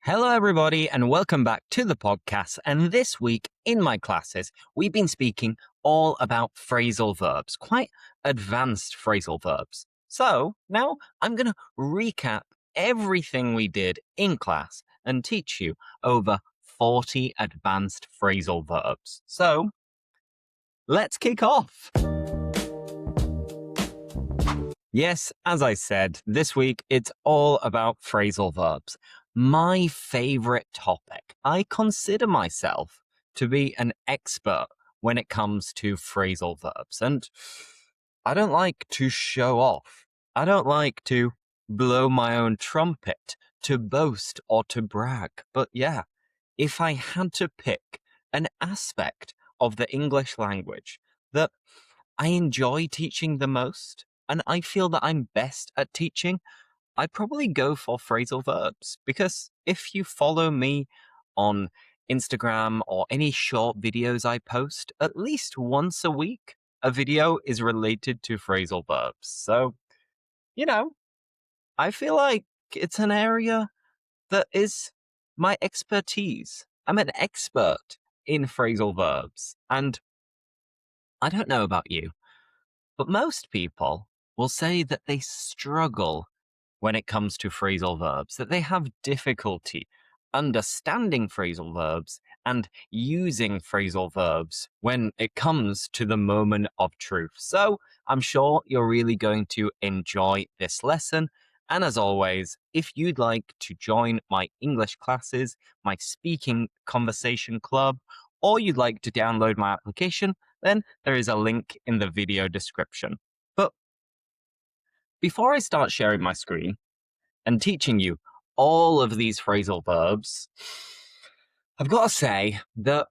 Hello, everybody, and welcome back to the podcast. And this week in my classes, we've been speaking all about phrasal verbs, quite advanced phrasal verbs. So now I'm going to recap everything we did in class and teach you over 40 advanced phrasal verbs. So let's kick off. Yes, as I said, this week it's all about phrasal verbs. My favorite topic. I consider myself to be an expert when it comes to phrasal verbs. And I don't like to show off. I don't like to blow my own trumpet, to boast or to brag. But yeah, if I had to pick an aspect of the English language that I enjoy teaching the most, and I feel that I'm best at teaching, I'd probably go for phrasal verbs. Because if you follow me on Instagram or any short videos I post, at least once a week, a video is related to phrasal verbs. So, I feel like it's an area that is my expertise. I'm an expert in phrasal verbs. And I don't know about you, but most people will say that they struggle when it comes to phrasal verbs, that they have difficulty understanding phrasal verbs and using phrasal verbs when it comes to the moment of truth. So I'm sure you're really going to enjoy this lesson. And as always, if you'd like to join my English classes, my speaking conversation club, or you'd like to download my application, then there is a link in the video description. But before I start sharing my screen and teaching you all of these phrasal verbs, I've got to say that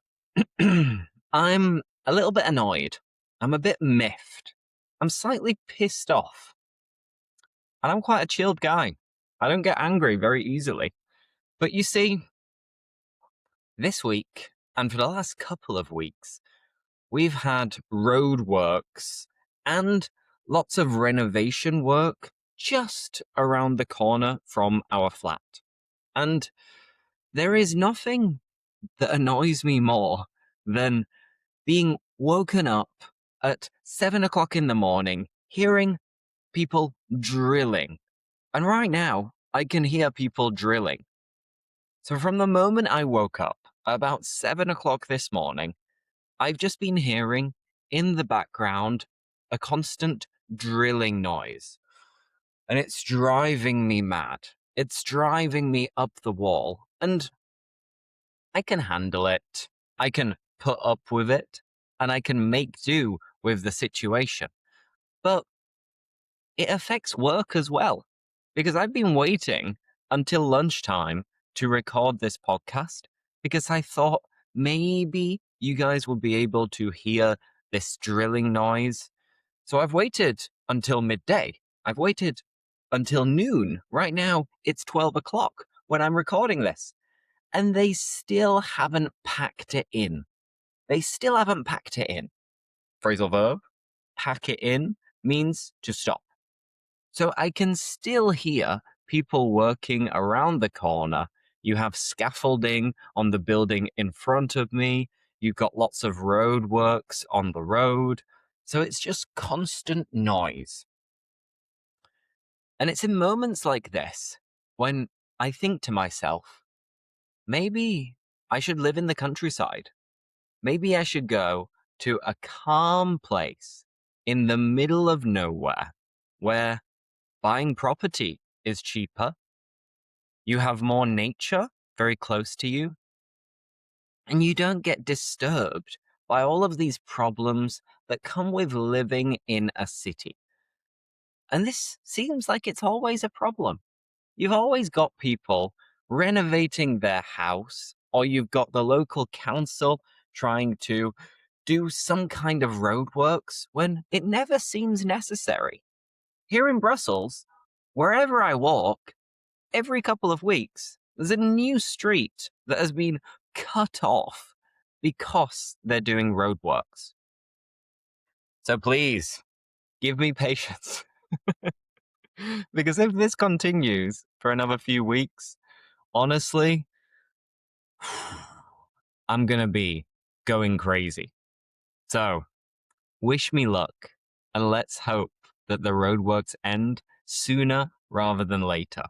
I'm a little bit annoyed. I'm a bit miffed. I'm slightly pissed off. And I'm quite a chilled guy. I don't get angry very easily. But you see, this week, and for the last couple of weeks, we've had roadworks and lots of renovation work just around the corner from our flat. And there is nothing that annoys me more than being woken up at 7 o'clock in the morning, hearing people drilling. And right now, I can hear people drilling. So from the moment I woke up, about 7 o'clock this morning, I've just been hearing in the background a constant drilling noise. And it's driving me mad. It's driving me up the wall. And I can handle it. I can put up with it. And I can make do with the situation. But it affects work as well. Because I've been waiting until lunchtime to record this podcast because I thought maybe you guys will be able to hear this drilling noise. So I've waited until midday. I've waited until noon. Right now, it's 12 o'clock when I'm recording this. And they still haven't packed it in. They still haven't packed it in. Phrasal verb, pack it in, means to stop. So I can still hear people working around the corner. You have scaffolding on the building in front of me. You've got lots of road works on the road. So it's just constant noise. And it's in moments like this when I think to myself, maybe I should live in the countryside. Maybe I should go to a calm place in the middle of nowhere where buying property is cheaper. You have more nature very close to you. And you don't get disturbed by all of these problems that come with living in a city. And this seems like it's always a problem. You've always got people renovating their house, or you've got the local council trying to do some kind of roadworks when it never seems necessary. Here in Brussels, wherever I walk, every couple of weeks, there's a new street that has been cut off because they're doing roadworks. So please, give me patience. Because if this continues for another few weeks, honestly, I'm gonna be going crazy. So, wish me luck, and let's hope that the roadworks end sooner rather than later.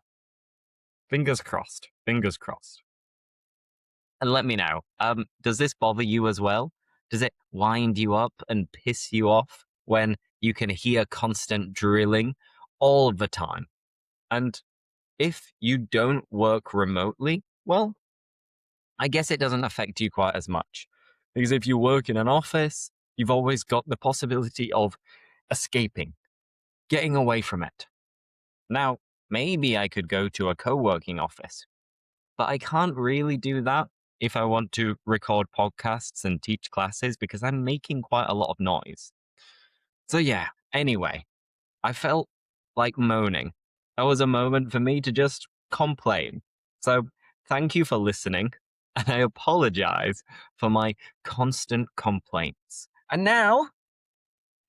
Fingers crossed. Fingers crossed. And let me know. Does this bother you as well? Does it wind you up and piss you off when you can hear constant drilling all the time? And if you don't work remotely, well, I guess it doesn't affect you quite as much. Because if you work in an office, you've always got the possibility of escaping, getting away from it. Now, maybe I could go to a co working office, but I can't really do that if I want to record podcasts and teach classes because I'm making quite a lot of noise. So, yeah, anyway, I felt like moaning. That was a moment for me to just complain. So, thank you for listening, and I apologize for my constant complaints. And now,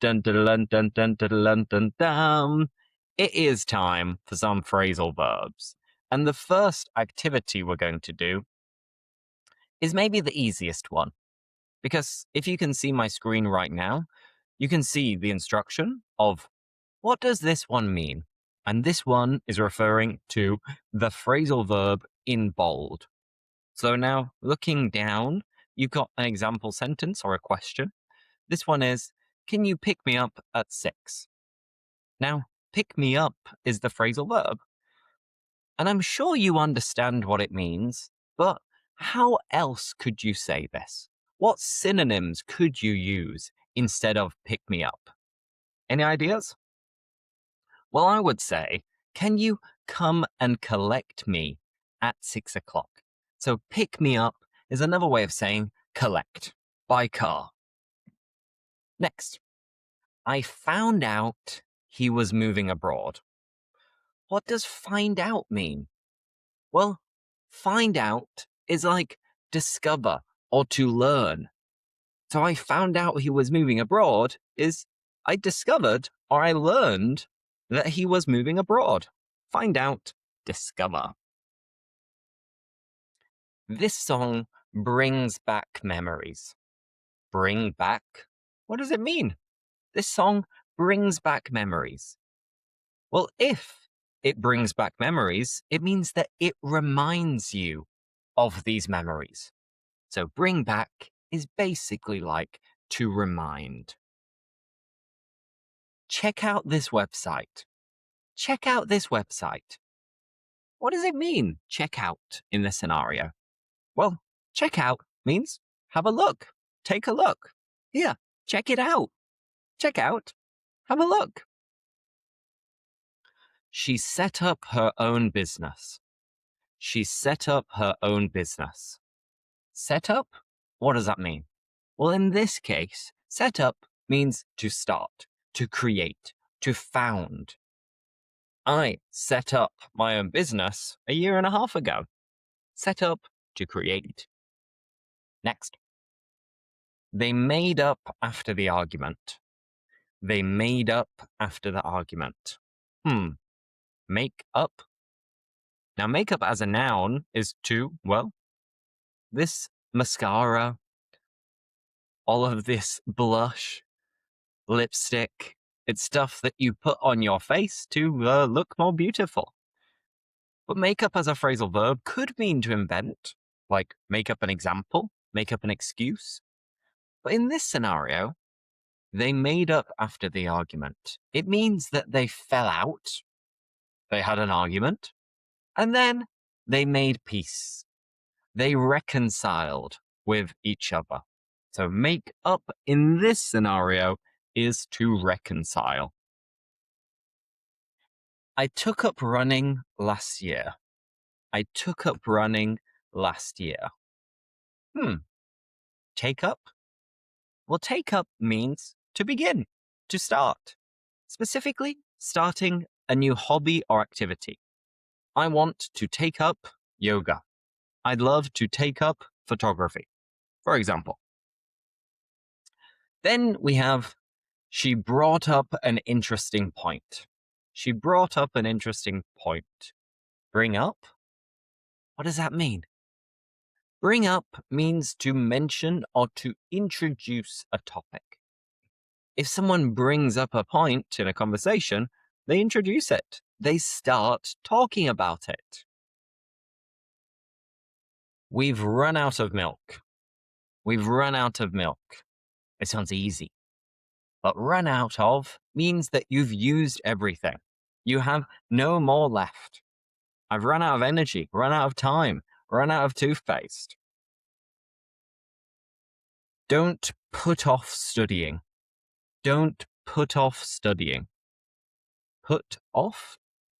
dun dun dun dun dun dun dun dun dun, it is time for some phrasal verbs. And the first activity we're going to do is maybe the easiest one. Because if you can see my screen right now, you can see the instruction of what does this one mean? And this one is referring to the phrasal verb in bold. So now looking down, you've got an example sentence or a question. This one is, can you pick me up at 6? Now, pick me up is the phrasal verb. And I'm sure you understand what it means, but how else could you say this? What synonyms could you use instead of pick me up? Any ideas? Well, I would say, can you come and collect me at 6 o'clock? So pick me up is another way of saying collect by car. Next, I found out he was moving abroad. What does find out mean? Well, find out is like discover or to learn. So I found out he was moving abroad is I discovered or I learned that he was moving abroad. Find out, discover. This song brings back memories. Bring back? What does it mean? This song brings back memories. Well, if it brings back memories, it means that it reminds you of these memories. So bring back is basically like to remind. Check out this website. Check out this website. What does it mean, check out, in this scenario? Well, check out means have a look, take a look. Here, check it out. Check out, have a look. She set up her own business. She set up her own business. Set up? What does that mean? Well, in this case, set up means to start, to create, to found. I set up my own business a year and a half ago. Set up, to create. Next. They made up after the argument. They made up after the argument. Make up. Now, make up as a noun is to, well, this mascara, all of this blush, lipstick, it's stuff that you put on your face to look more beautiful. But make up as a phrasal verb could mean to invent, like make up an example, make up an excuse. But in this scenario, they made up after the argument. It means that they fell out, they had an argument, and then they made peace. They reconciled with each other. So make up in this scenario is to reconcile. I took up running last year. I took up running last year. Take up? Well, take up means to begin, to start. Specifically, starting a new hobby or activity. I want to take up yoga. I'd love to take up photography, for example. Then we have, she brought up an interesting point. She brought up an interesting point. Bring up? What does that mean? Bring up means to mention or to introduce a topic. If someone brings up a point in a conversation, they introduce it. They start talking about it. We've run out of milk. We've run out of milk. It sounds easy. But run out of means that you've used everything. You have no more left. I've run out of energy, run out of time, run out of toothpaste. Don't put off studying. Don't put off studying. Put off?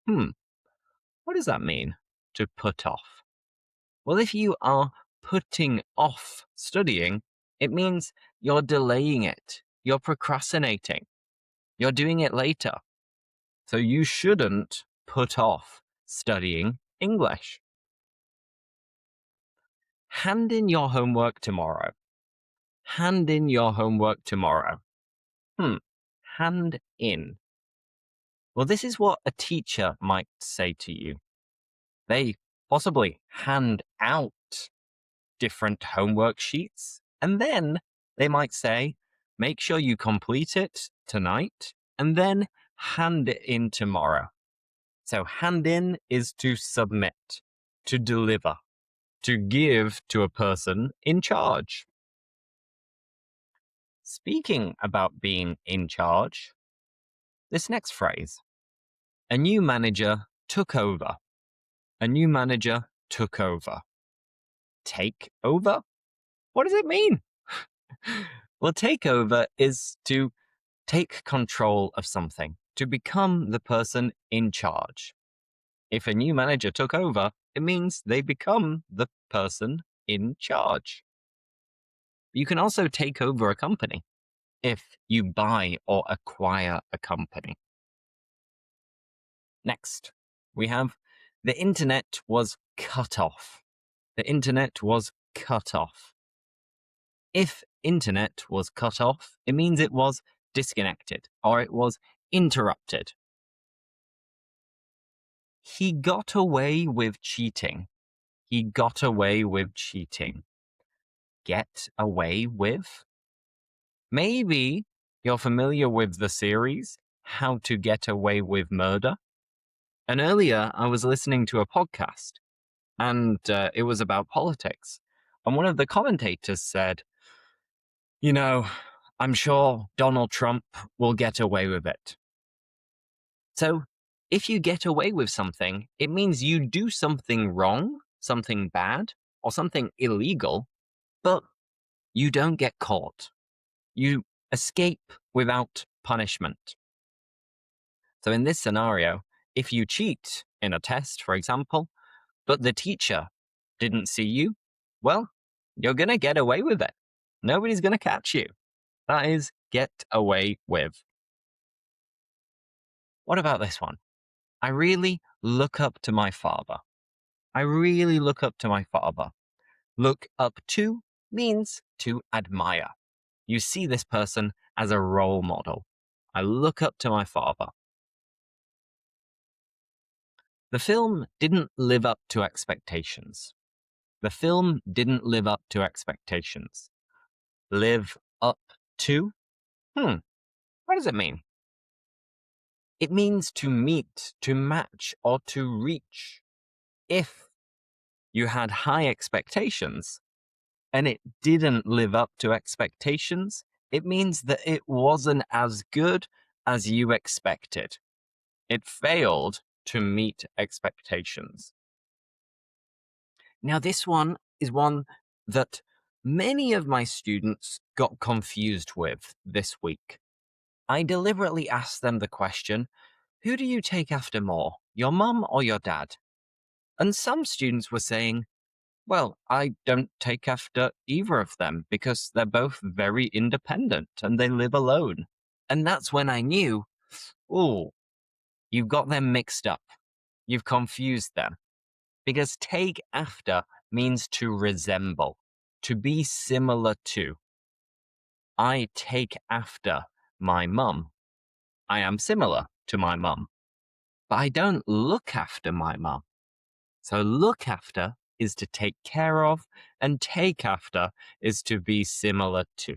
What does that mean, to put off? Well, if you are putting off studying, it means you're delaying it. You're procrastinating. You're doing it later. So you shouldn't put off studying English. Hand in your homework tomorrow. Hand in your homework tomorrow. Hand in. Well, this is what a teacher might say to you. They possibly hand out different homework sheets, and then they might say, make sure you complete it tonight, and then hand it in tomorrow. So hand in is to submit, to deliver, to give to a person in charge. Speaking about being in charge, this next phrase, a new manager took over. A new manager took over. Take over? What does it mean? Well, take over is to take control of something, to become the person in charge. If a new manager took over, it means they become the person in charge. You can also take over a company if you buy or acquire a company. Next, we have the internet was cut off. The internet was cut off. If internet was cut off, it means it was disconnected or it was interrupted. He got away with cheating. He got away with cheating. Get away with? Maybe you're familiar with the series, How to Get Away with Murder. And earlier, I was listening to a podcast, and it was about politics. And one of the commentators said, you know, I'm sure Donald Trump will get away with it. So if you get away with something, it means you do something wrong, something bad, or something illegal, but you don't get caught. You escape without punishment. So in this scenario, if you cheat in a test, for example, but the teacher didn't see you, well, you're going to get away with it. Nobody's going to catch you. That is get away with. What about this one? I really look up to my father. I really look up to my father. Look up to means to admire. You see this person as a role model. I look up to my father. The film didn't live up to expectations. The film didn't live up to expectations. Live up to? What does it mean? It means to meet, to match, or to reach. If you had high expectations and it didn't live up to expectations, it means that it wasn't as good as you expected. It failed to meet expectations. Now, this one is one that many of my students got confused with this week. I deliberately asked them the question, who do you take after more, your mum or your dad? And some students were saying, well, I don't take after either of them because they're both very independent and they live alone. And that's when I knew, you've got them mixed up. You've confused them. Because take after means to resemble, to be similar to. I take after my mum. I am similar to my mum. But I don't look after my mum. So look after is to take care of, and take after is to be similar to.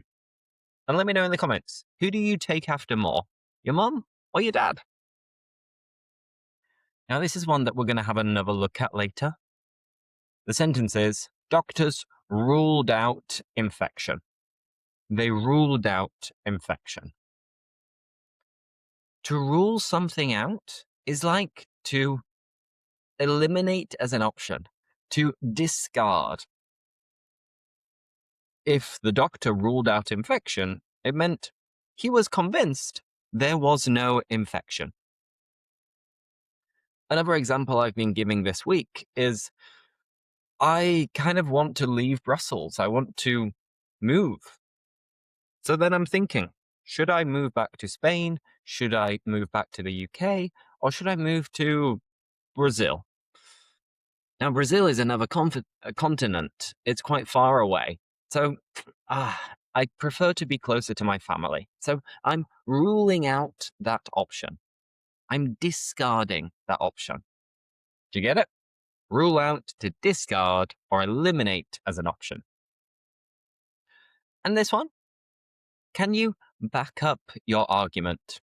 And let me know in the comments, who do you take after more? Your mum or your dad? Now, this is one that we're going to have another look at later. The sentence is, doctors ruled out infection. They ruled out infection. To rule something out is like to eliminate as an option, to discard. If the doctor ruled out infection, it meant he was convinced there was no infection. Another example I've been giving this week is I kind of want to leave Brussels. I want to move. So then I'm thinking, should I move back to Spain? Should I move back to the UK? Or should I move to Brazil? Now, Brazil is another continent. It's quite far away. So I prefer to be closer to my family. So I'm ruling out that option. I'm discarding that option. Do you get it? Rule out, to discard, or eliminate as an option. And this one? Can you back up your argument?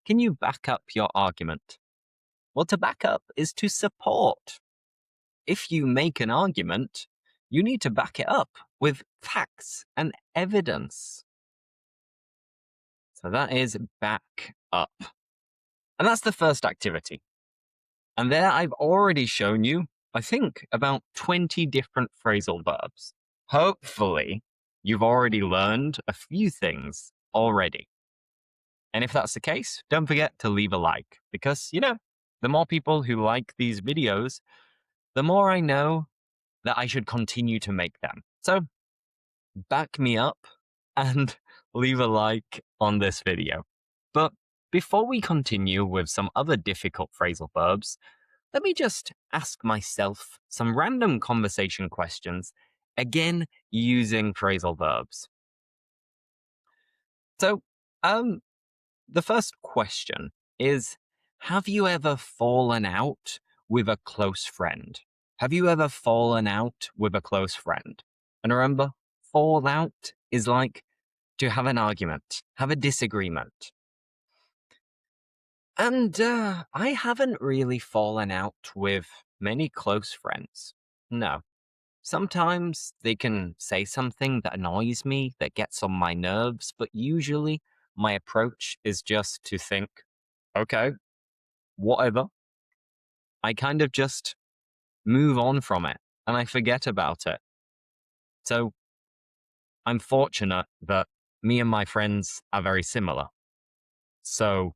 Can you back up your argument? Well, to back up is to support. If you make an argument, you need to back it up with facts and evidence. So that is back up. And that's the first activity. And there I've already shown you, I think, about 20 different phrasal verbs. Hopefully, you've already learned a few things already. And if that's the case, don't forget to leave a like because, the more people who like these videos, the more I know that I should continue to make them. So back me up and leave a like on this video. But before we continue with some other difficult phrasal verbs, let me just ask myself some random conversation questions, again using phrasal verbs. So, the first question is, have you ever fallen out with a close friend? Have you ever fallen out with a close friend? And remember, fall out is like to have an argument, have a disagreement. And I haven't really fallen out with many close friends. No. Sometimes they can say something that annoys me, that gets on my nerves, but usually my approach is just to think, okay, whatever. I kind of just move on from it and I forget about it. So I'm fortunate that me and my friends are very similar. So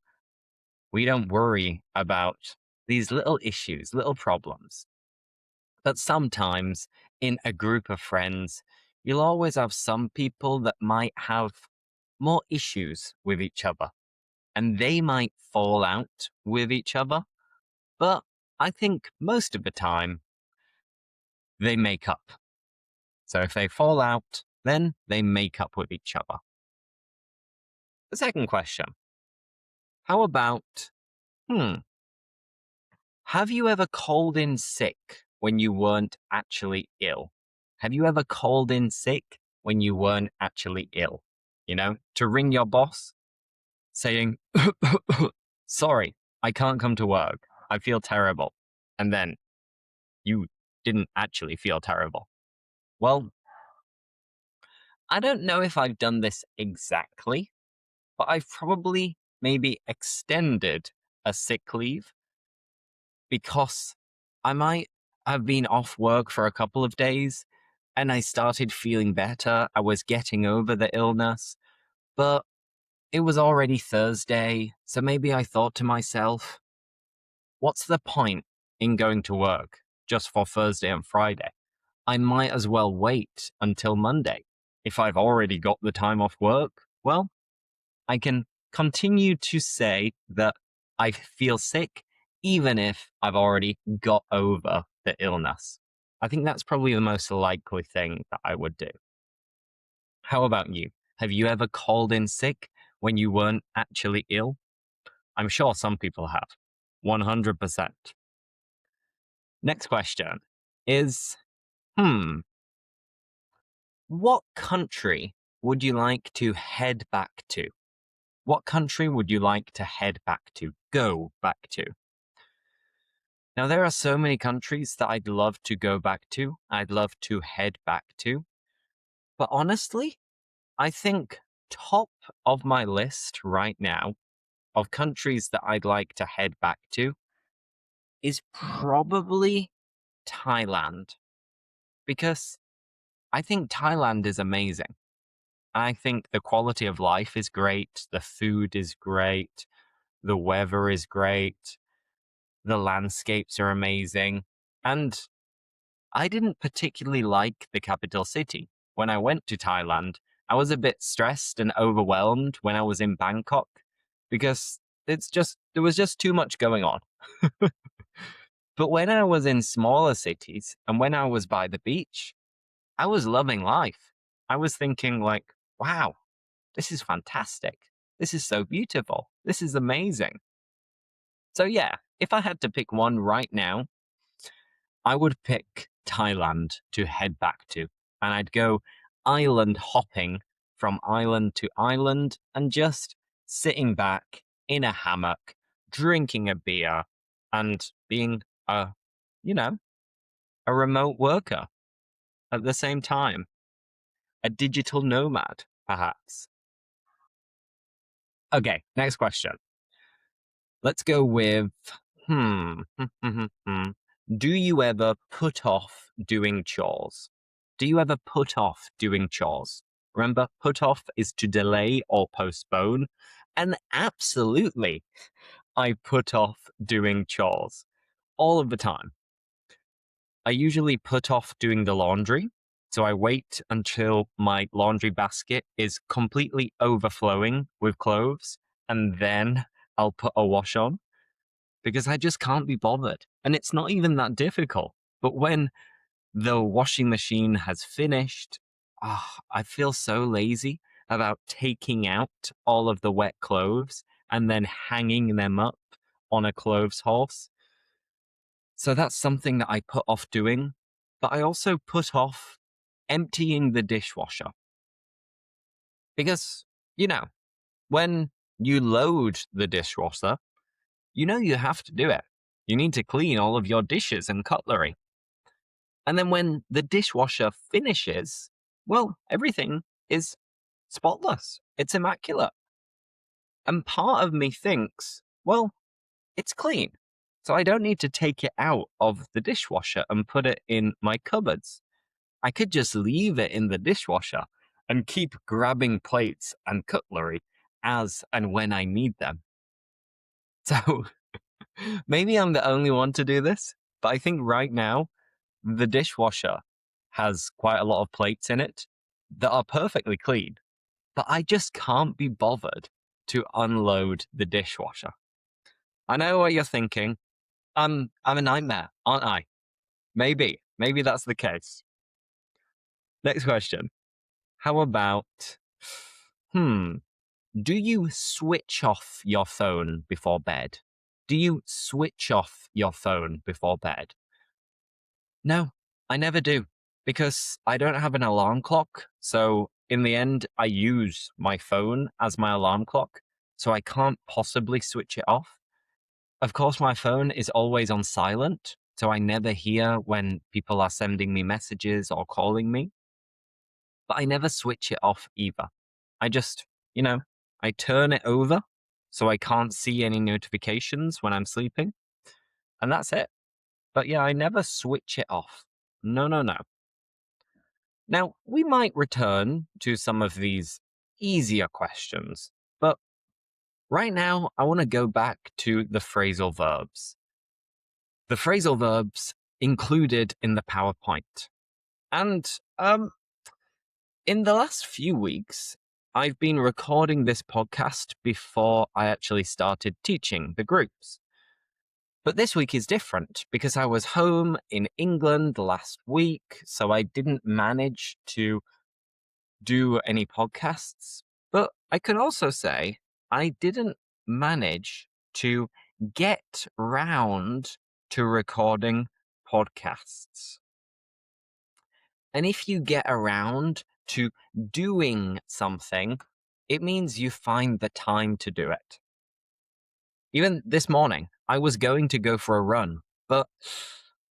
we don't worry about these little issues, little problems. But sometimes in a group of friends, you'll always have some people that might have more issues with each other and they might fall out with each other. But I think most of the time they make up. So if they fall out, then they make up with each other. The second question. How about, have you ever called in sick when you weren't actually ill? Have you ever called in sick when you weren't actually ill? To ring your boss saying, sorry, I can't come to work. I feel terrible. And then you didn't actually feel terrible. Well, I don't know if I've done this exactly, but I've probably maybe extended a sick leave because I might have been off work for a couple of days and I started feeling better. I was getting over the illness, but it was already Thursday. So maybe I thought to myself, what's the point in going to work just for Thursday and Friday? I might as well wait until Monday. If I've already got the time off work, well, I can continue to say that I feel sick even if I've already got over the illness. I think that's probably the most likely thing that I would do. How about you? Have you ever called in sick when you weren't actually ill? I'm sure some people have. 100%. Next question is, What country would you like to head back to? What country would you like to head back to? Go back to? Now, there are so many countries that I'd love to go back to. I'd love to head back to. But honestly, I think top of my list right now of countries that I'd like to head back to is probably Thailand. Because I think Thailand is amazing. I think the quality of life is great. The food is great. The weather is great. The landscapes are amazing. And I didn't particularly like the capital city. When I went to Thailand, I was a bit stressed and overwhelmed when I was in Bangkok because there was just too much going on. But when I was in smaller cities and when I was by the beach, I was loving life. I was thinking like, wow, this is fantastic. This is so beautiful. This is amazing. So yeah, if I had to pick one right now, I would pick Thailand to head back to. And I'd go island hopping from island to island and just sitting back in a hammock, drinking a beer and being a, you know, a remote worker at the same time. A digital nomad, perhaps. Okay, next question. Let's go with do you ever put off doing chores? Do you ever put off doing chores? Remember, put off is to delay or postpone. And absolutely, I put off doing chores all of the time. I usually put off doing the laundry. So I wait until my laundry basket is completely overflowing with clothes, and then I'll put a wash on because I just can't be bothered. And it's not even that difficult. But when the washing machine has finished, I feel so lazy about taking out all of the wet clothes and then hanging them up on a clothes horse. So that's something that I put off doing. But I also put off emptying the dishwasher. Because, when you load the dishwasher, you have to do it. You need to clean all of your dishes and cutlery. And then when the dishwasher finishes, well, everything is spotless. It's immaculate. And part of me thinks, well, it's clean. So I don't need to take it out of the dishwasher and put it in my cupboards. I could just leave it in the dishwasher and keep grabbing plates and cutlery as and when I need them. So maybe I'm the only one to do this, but I think right now the dishwasher has quite a lot of plates in it that are perfectly clean, but I just can't be bothered to unload the dishwasher. I know what you're thinking. I'm a nightmare, aren't I? Maybe that's the case. Next question. How about, do you switch off your phone before bed? Do you switch off your phone before bed? No, I never do because I don't have an alarm clock. So in the end, I use my phone as my alarm clock. So I can't possibly switch it off. Of course, my phone is always on silent. So I never hear when people are sending me messages or calling me. But I never switch it off either. I just, I turn it over so I can't see any notifications when I'm sleeping. And that's it. But yeah, I never switch it off. No, no, no. Now, we might return to some of these easier questions, but right now I want to go back to the phrasal verbs. The phrasal verbs included in the PowerPoint. And in the last few weeks, I've been recording this podcast before I actually started teaching the groups. But this week is different because I was home in England last week, so I didn't manage to do any podcasts. But I can also say I didn't manage to get round to recording podcasts. And if you get around to doing something, it means you find the time to do it. Even this morning, I was going to go for a run, but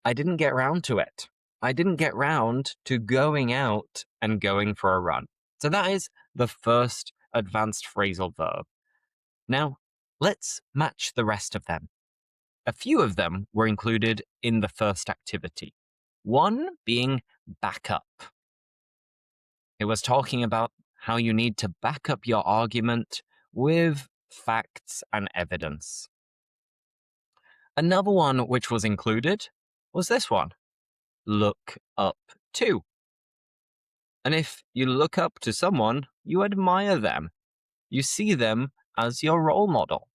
I didn't get round to it. I didn't get round to going out and going for a run. So that is the first advanced phrasal verb. Now, let's match the rest of them. A few of them were included in the first activity. One being back up. It was talking about how you need to back up your argument with facts and evidence. Another one which was included was this one, look up to. And if you look up to someone, you admire them. You see them as your role model.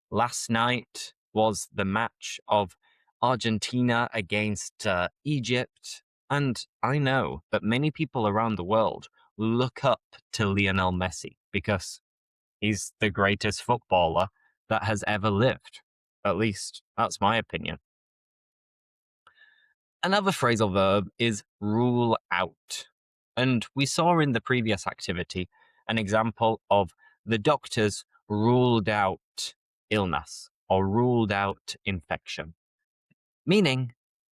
Last night was the match of Argentina against Egypt, and I know that many people around the world look up to Lionel Messi because he's the greatest footballer that has ever lived. At least, that's my opinion. Another phrasal verb is rule out. And we saw in the previous activity an example of the doctors ruled out illness or ruled out infection, meaning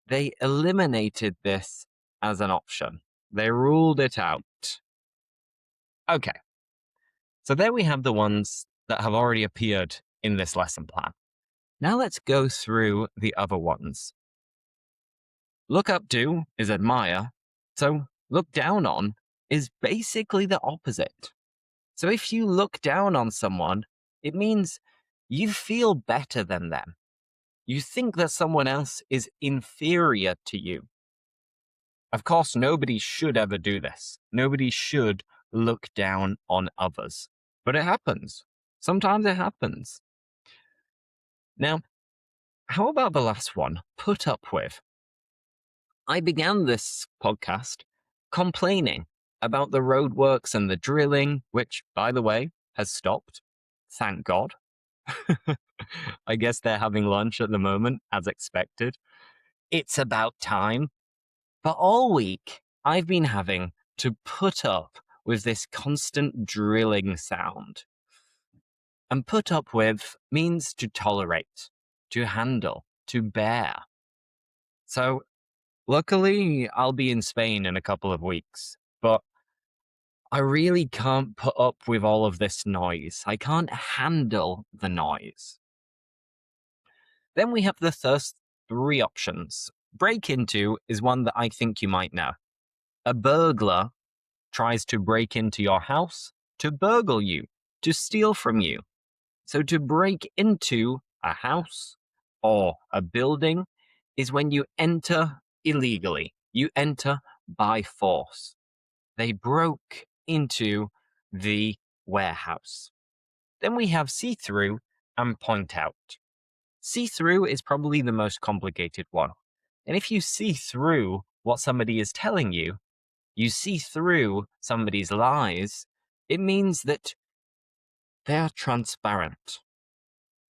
they eliminated this as an option. They ruled it out. Okay, so there we have the ones that have already appeared in this lesson plan. Now let's go through the other ones. Look up to is admire, so look down on is basically the opposite. So if you look down on someone, it means you feel better than them. You think that someone else is inferior to you. Of course, nobody should ever do this. Nobody should look down on others. But it happens. Sometimes it happens. Now, how about the last one? Put up with. I began this podcast complaining about the roadworks and the drilling, which, by the way, has stopped. Thank God. I guess they're having lunch at the moment, as expected. It's about time. But all week, I've been having to put up with this constant drilling sound. And put up with means to tolerate, to handle, to bear. So, luckily, I'll be in Spain in a couple of weeks, but I really can't put up with all of this noise. I can't handle the noise. Then we have the first three options. Break into is one that I think you might know. A burglar tries to break into your house to burgle you, to steal from you. So to break into a house or a building is when you enter illegally. You enter by force. They broke into the warehouse. Then we have see through and point out. See through is probably the most complicated one. And if you see through what somebody is telling you, you see through somebody's lies, it means that they are transparent,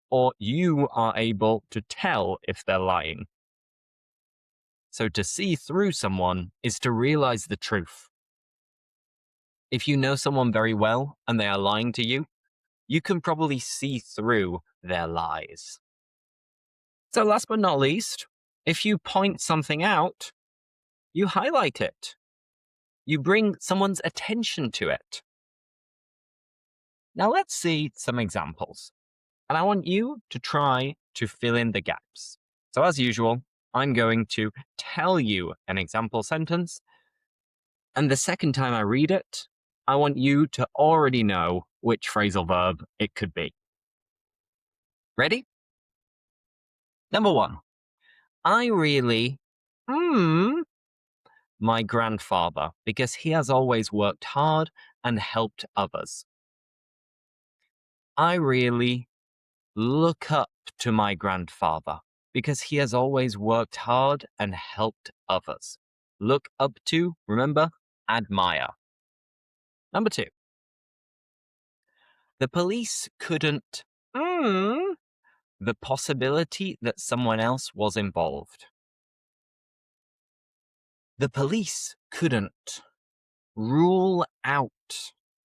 or you are able to tell if they're lying. So to see through someone is to realize the truth. If you know someone very well and they are lying to you, you can probably see through their lies. So last but not least, if you point something out, you highlight it. You bring someone's attention to it. Now let's see some examples. And I want you to try to fill in the gaps. So as usual, I'm going to tell you an example sentence. And the second time I read it, I want you to already know which phrasal verb it could be. Ready? Number one, I really, my grandfather because he has always worked hard and helped others. I really look up to my grandfather because he has always worked hard and helped others. Look up to, remember, admire. Number two, the police couldn't the possibility that someone else was involved. The police couldn't rule out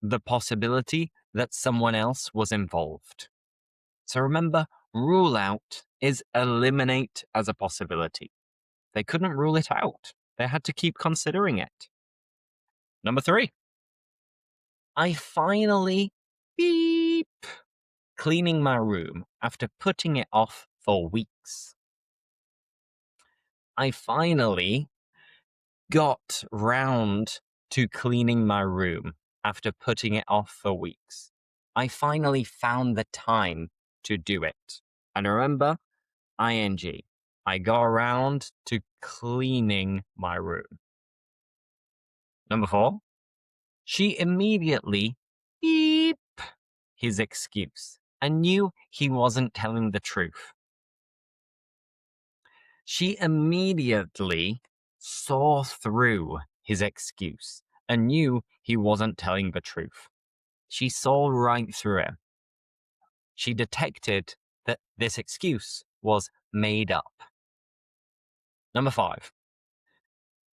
the possibility that someone else was involved. So remember, rule out is eliminate as a possibility. They couldn't rule it out. They had to keep considering it. Number 3. I finally beep cleaning my room after putting it off for weeks. I finally got round to cleaning my room after putting it off for weeks. I finally found the time to do it. And remember, ing. I got around to cleaning my room. Number 4. She immediately beep his excuse and knew he wasn't telling the truth. She immediately saw through his excuse and knew he wasn't telling the truth. She saw right through him. She detected that this excuse was made up. Number 5.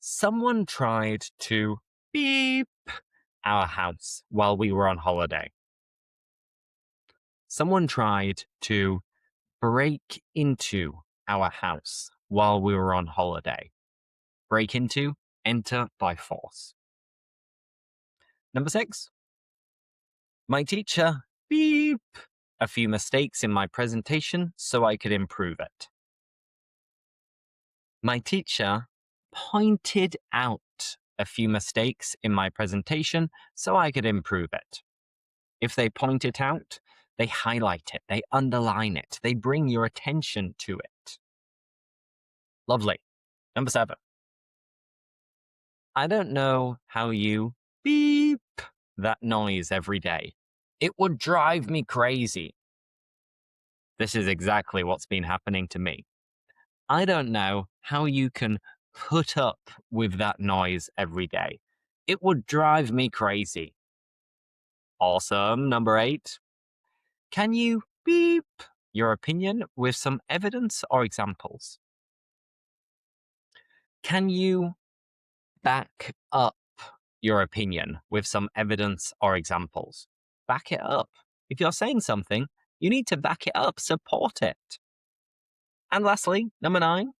Someone tried to beep our house while we were on holiday. Someone tried to break into our house while we were on holiday. Break into, enter by force. Number 6. My teacher beep a few mistakes in my presentation so I could improve it. My teacher pointed out a few mistakes in my presentation so I could improve it. If they point it out, they highlight it, they underline it, they bring your attention to it. Lovely. Number 7. I don't know how you beep that noise every day. It would drive me crazy. This is exactly what's been happening to me. I don't know how you can put up with that noise every day. It would drive me crazy. Awesome. Number 8. Can you beep your opinion with some evidence or examples? Can you back up your opinion with some evidence or examples? Back it up. If you're saying something, you need to back it up, support it. And lastly, number 9,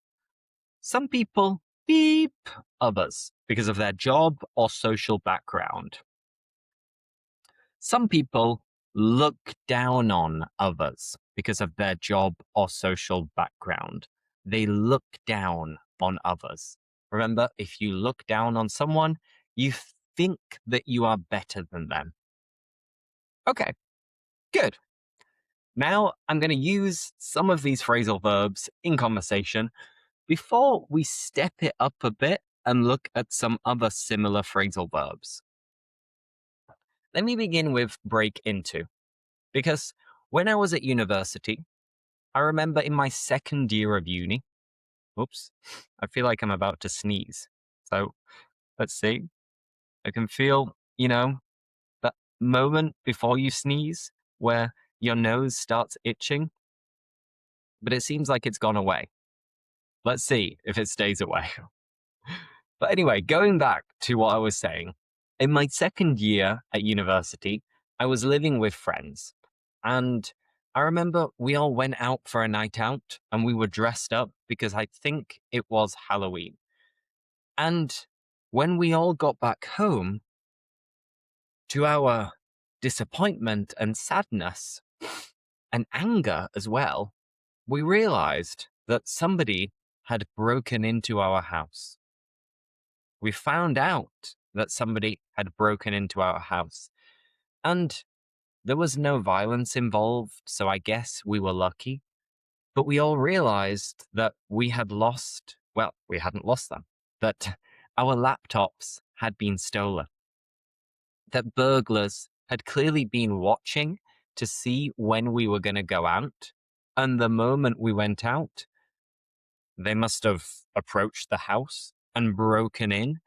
some people beep others because of their job or social background. Some people look down on others because of their job or social background. They look down on others. Remember, if you look down on someone, you think that you are better than them. Okay, good. Now I'm going to use some of these phrasal verbs in conversation before we step it up a bit and look at some other similar phrasal verbs. Let me begin with break into, because when I was at university, I remember in my second year of uni, oops, I feel like I'm about to sneeze. So let's see. I can feel, that moment before you sneeze where your nose starts itching, but it seems like it's gone away. Let's see if it stays away. But anyway, going back to what I was saying, in my second year at university, I was living with friends. And I remember we all went out for a night out and we were dressed up because I think it was Halloween. And when we all got back home, to our disappointment and sadness and anger as well, we realized that somebody had broken into our house. We found out that somebody had broken into our house. And there was no violence involved, so I guess we were lucky. But we all realized that we hadn't lost them, that our laptops had been stolen, that burglars had clearly been watching to see when we were going to go out. And the moment we went out, they must have approached the house and broken in,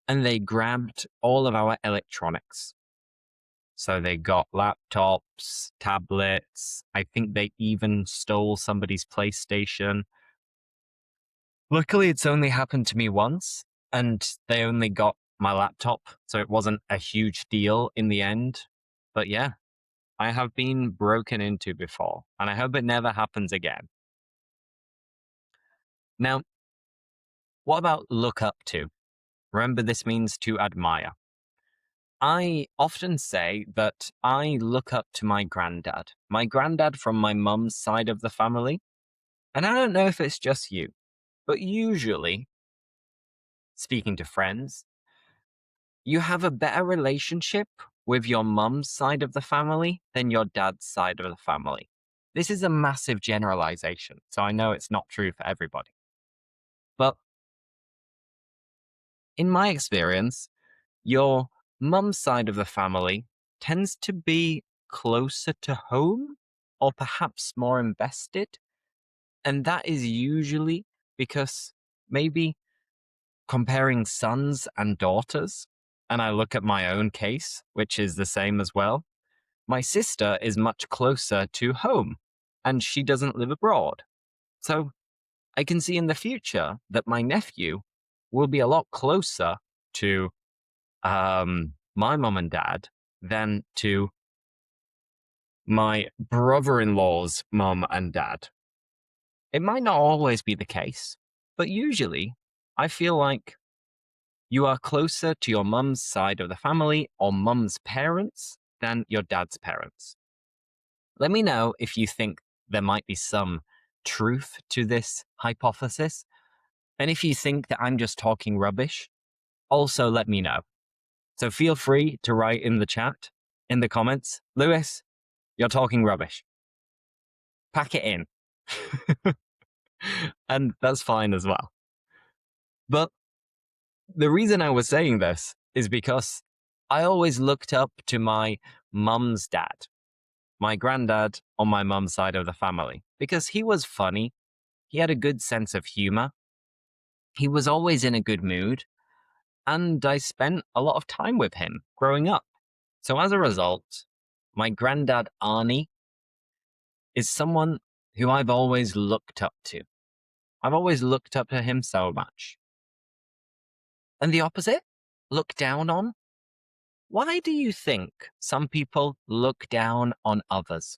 and they grabbed all of our electronics. So they got laptops, tablets. I think they even stole somebody's PlayStation. Luckily, it's only happened to me once, And they only got my laptop, so it wasn't a huge deal in the end. But yeah, I have been broken into before, and I hope it never happens again. Now, what about look up to? Remember, this means to admire. I often say that I look up to my granddad from my mum's side of the family. And I don't know if it's just you, but usually, speaking to friends, you have a better relationship with your mum's side of the family than your dad's side of the family. This is a massive generalization, so I know it's not true for everybody. But in my experience, your mum's side of the family tends to be closer to home or perhaps more invested. And that is usually because maybe comparing sons and daughters, and I look at my own case, which is the same as well, my sister is much closer to home and she doesn't live abroad. So I can see in the future that my nephew will be a lot closer to my mom and dad than to my brother-in-law's mom and dad. It might not always be the case, but usually I feel like you are closer to your mum's side of the family or mum's parents than your dad's parents. Let me know if you think there might be some truth to this hypothesis. And if you think that I'm just talking rubbish, also let me know. So feel free to write in the chat, in the comments, Lewis, you're talking rubbish. Pack it in. And that's fine as well. But the reason I was saying this is because I always looked up to my mum's dad, my granddad on my mum's side of the family, because he was funny. He had a good sense of humor. He was always in a good mood. And I spent a lot of time with him growing up. So as a result, my granddad Arnie is someone who I've always looked up to. I've always looked up to him so much. And the opposite? Look down on? Why do you think some people look down on others?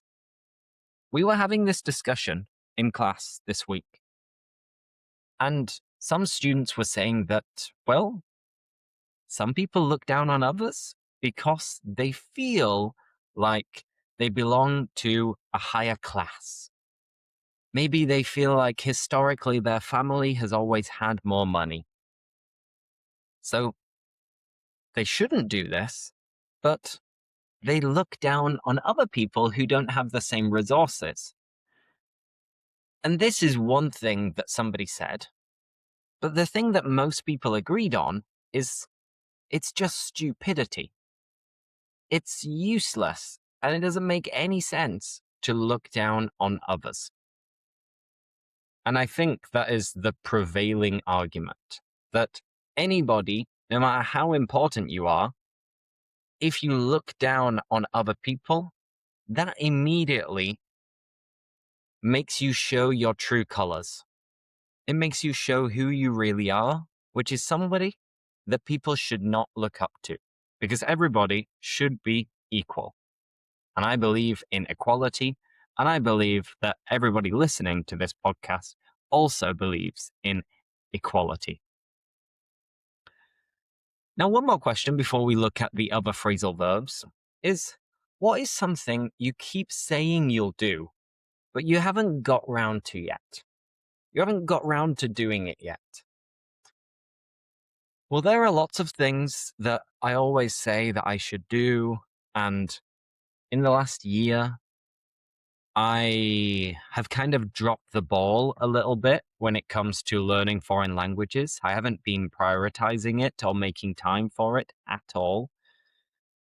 We were having this discussion in class this week. And some students were saying that, well, some people look down on others because they feel like they belong to a higher class. Maybe they feel like historically their family has always had more money. So they shouldn't do this, but they look down on other people who don't have the same resources. And this is one thing that somebody said. But the thing that most people agreed on is it's just stupidity. It's useless, and it doesn't make any sense to look down on others. And I think that is the prevailing argument, that anybody, no matter how important you are, if you look down on other people, that immediately makes you show your true colors. It makes you show who you really are, which is somebody that people should not look up to, because everybody should be equal. And I believe in equality, and I believe that everybody listening to this podcast also believes in equality. Now, one more question before we look at the other phrasal verbs is, what is something you keep saying you'll do, but you haven't got round to yet? You haven't got round to doing it yet. Well, there are lots of things that I always say that I should do. And in the last year, I have kind of dropped the ball a little bit when it comes to learning foreign languages. I haven't been prioritizing it or making time for it at all.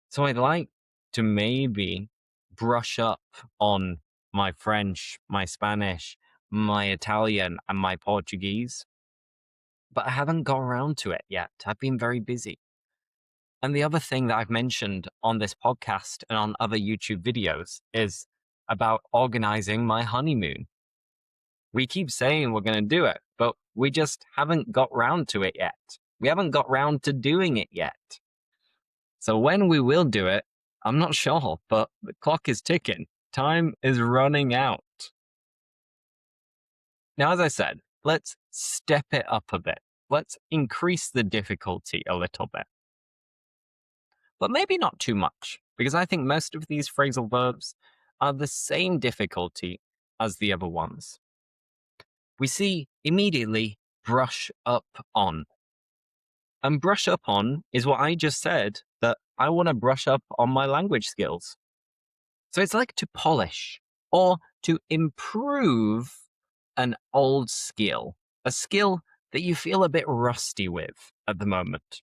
So I'd like to maybe brush up on my French, my Spanish, my Italian, and my Portuguese. But I haven't got around to it yet. I've been very busy. And the other thing that I've mentioned on this podcast and on other YouTube videos is about organizing my honeymoon. We keep saying we're going to do it, but we just haven't got round to it yet. We haven't got round to doing it yet. So when we will do it, I'm not sure, but the clock is ticking. Time is running out. Now, as I said, let's step it up a bit. Let's increase the difficulty a little bit. But maybe not too much, because I think most of these phrasal verbs are the same difficulty as the other ones. We see immediately brush up on. And brush up on is what I just said, that I want to brush up on my language skills. So it's like to polish or to improve an old skill, a skill that you feel a bit rusty with at the moment.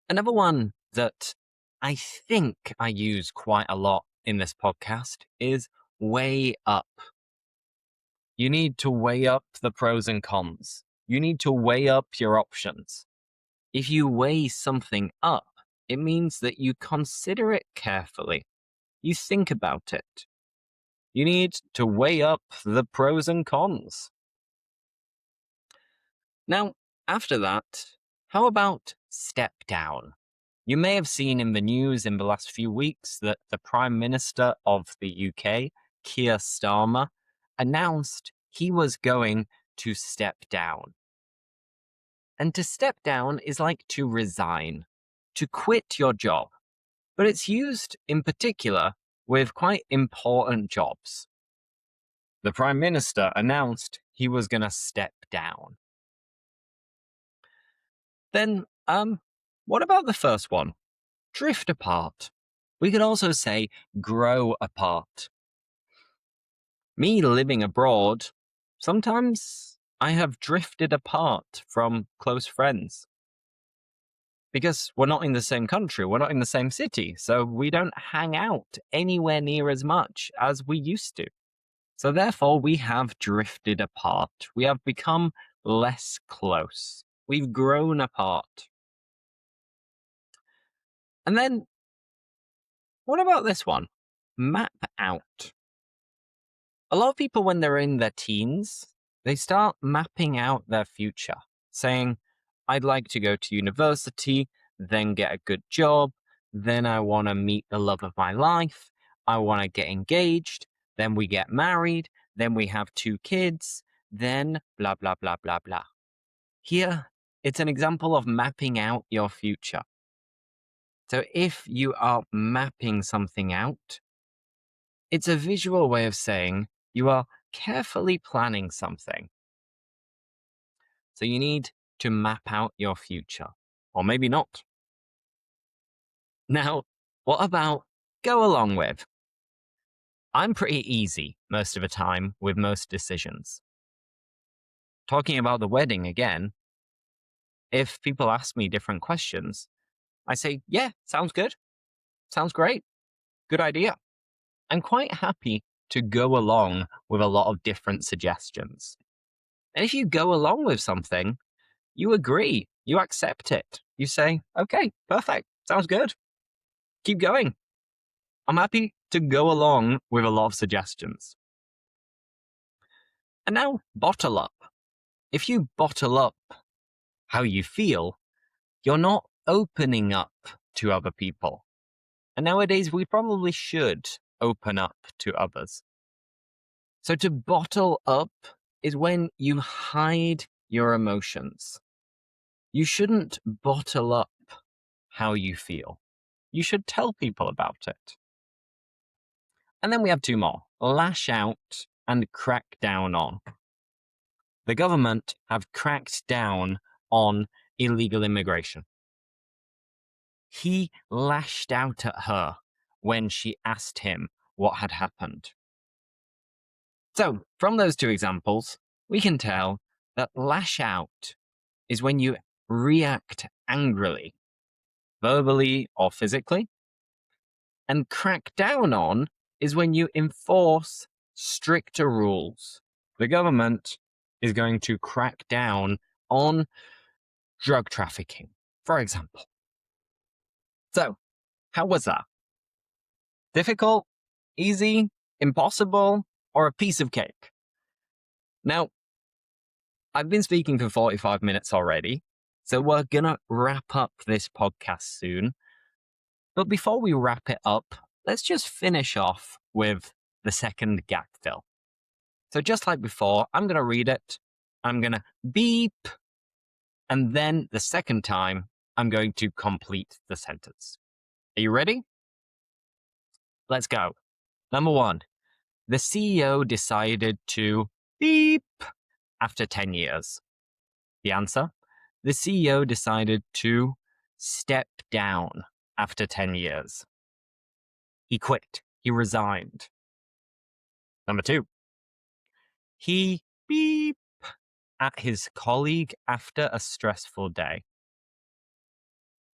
Another one that I think I use quite a lot in this podcast is weigh up. You need to weigh up the pros and cons. You need to weigh up your options. If you weigh something up, it means that you consider it carefully. You think about it. You need to weigh up the pros and cons. Now, after that, how about step down? You may have seen in the news in the last few weeks that the Prime Minister of the UK, Keir Starmer, announced he was going to step down. And to step down is like to resign, to quit your job. But it's used in particular with quite important jobs. The Prime Minister announced he was going to step down. Then, what about the first one? Drift apart. We could also say grow apart. Me living abroad, sometimes I have drifted apart from close friends. Because we're not in the same country, we're not in the same city, so we don't hang out anywhere near as much as we used to. So therefore, we have drifted apart. We have become less close. We've grown apart. And then, what about this one? Map out. A lot of people, when they're in their teens, they start mapping out their future, saying, I'd like to go to university, then get a good job, then I want to meet the love of my life, I want to get engaged, then we get married, then we have 2 kids, then blah, blah, blah, blah, blah. Here, it's an example of mapping out your future. So if you are mapping something out, it's a visual way of saying you are carefully planning something. So you need to map out your future, or maybe not. Now, what about go along with? I'm pretty easy most of the time with most decisions. Talking about the wedding again, if people ask me different questions, I say, yeah, sounds good. Sounds great. Good idea. I'm quite happy to go along with a lot of different suggestions. And if you go along with something, you agree, you accept it. You say, okay, perfect, sounds good. Keep going. I'm happy to go along with a lot of suggestions. And now, bottle up. If you bottle up how you feel, you're not opening up to other people. And nowadays, we probably should open up to others. So to bottle up is when you hide your emotions. You shouldn't bottle up how you feel. You should tell people about it. And then we have 2 more. Lash out and crack down on. The government have cracked down on illegal immigration. He lashed out at her when she asked him what had happened. So, from those 2 examples, we can tell that lash out is when you react angrily, verbally or physically, and crack down on is when you enforce stricter rules. The government is going to crack down on drug trafficking, for example. So, how was that? Difficult? Easy? Impossible? Or a piece of cake? Now, I've been speaking for 45 minutes already, so we're gonna wrap up this podcast soon. But before we wrap it up, let's just finish off with the second gag fill. So just like before, I'm gonna read it, I'm gonna beep, and then the second time, I'm going to complete the sentence. Are you ready? Let's go. Number 1. The CEO decided to beep after 10 years. The answer? The CEO decided to step down after 10 years. He quit. He resigned. Number 2. He beep at his colleague after a stressful day.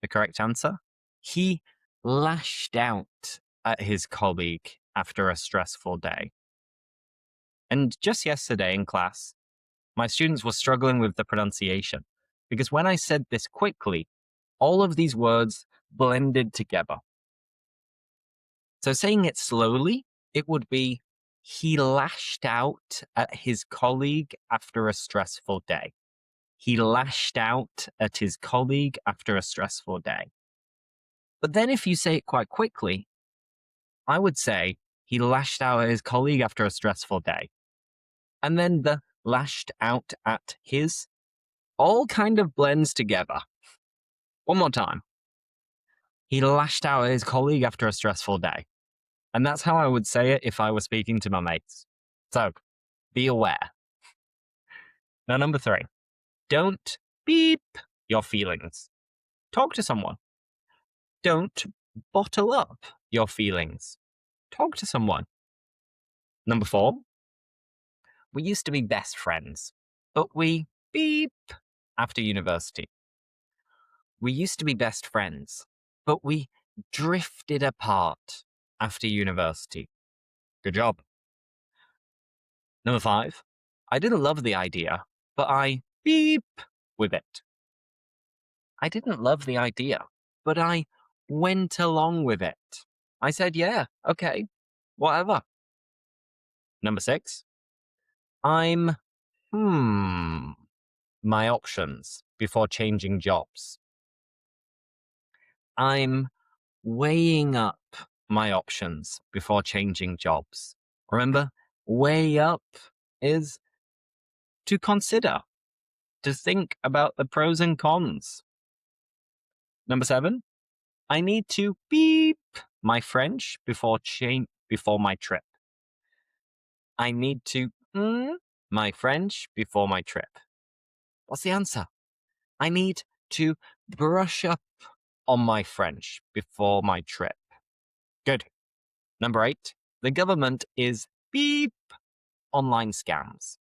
The correct answer? He lashed out at his colleague after a stressful day. And just yesterday in class, my students were struggling with the pronunciation because when I said this quickly, all of these words blended together. So saying it slowly, it would be, he lashed out at his colleague after a stressful day. He lashed out at his colleague after a stressful day. But then if you say it quite quickly, I would say, he lashed out at his colleague after a stressful day. And then the lashed out at his all kind of blends together. One more time. He lashed out at his colleague after a stressful day. And that's how I would say it if I were speaking to my mates. So, be aware. Now, number 3. Don't beep your feelings. Talk to someone. Don't bottle up your feelings. Talk to someone. Number 4. We used to be best friends, but we beep after university. We used to be best friends, but we drifted apart after university. Good job. Number 5. I didn't love the idea, but I beep with it. I didn't love the idea, but I went along with it. I said, yeah, okay, whatever. Number 6. I'm, my options before changing jobs. I'm weighing up my options before changing jobs. Remember, weigh up is to consider, to think about the pros and cons. Number 7, I need to beep my French before my trip. I need to my French before my trip. What's the answer? I need to brush up on my French before my trip. Good. Number 8, the government is beep online scams.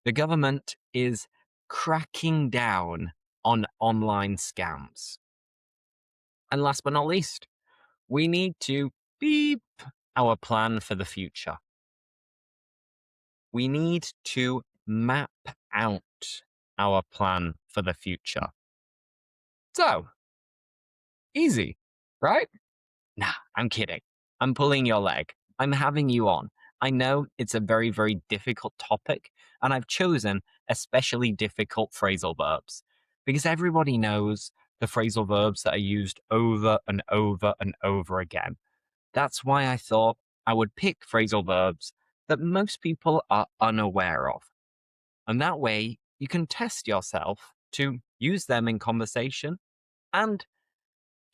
The government is cracking down on online scams. And last but not least, we need to beep our plan for the future. We need to map out our plan for the future. So, easy, right? Nah, I'm kidding. I'm pulling your leg. I'm having you on. I know it's a very, very difficult topic, and I've chosen especially difficult phrasal verbs because everybody knows the phrasal verbs that are used over and over and over again. That's why I thought I would pick phrasal verbs that most people are unaware of. And that way, you can test yourself to use them in conversation and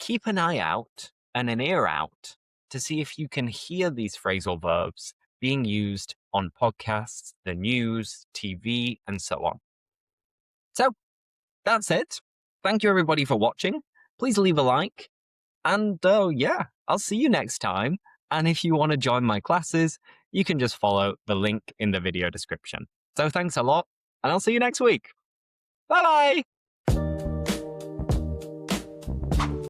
keep an eye out and an ear out to see if you can hear these phrasal verbs being used on podcasts, the news, TV, and so on. So that's it. Thank you, everybody, for watching. Please leave a like. And yeah, I'll see you next time. And if you want to join my classes, you can just follow the link in the video description. So thanks a lot, and I'll see you next week. Bye-bye.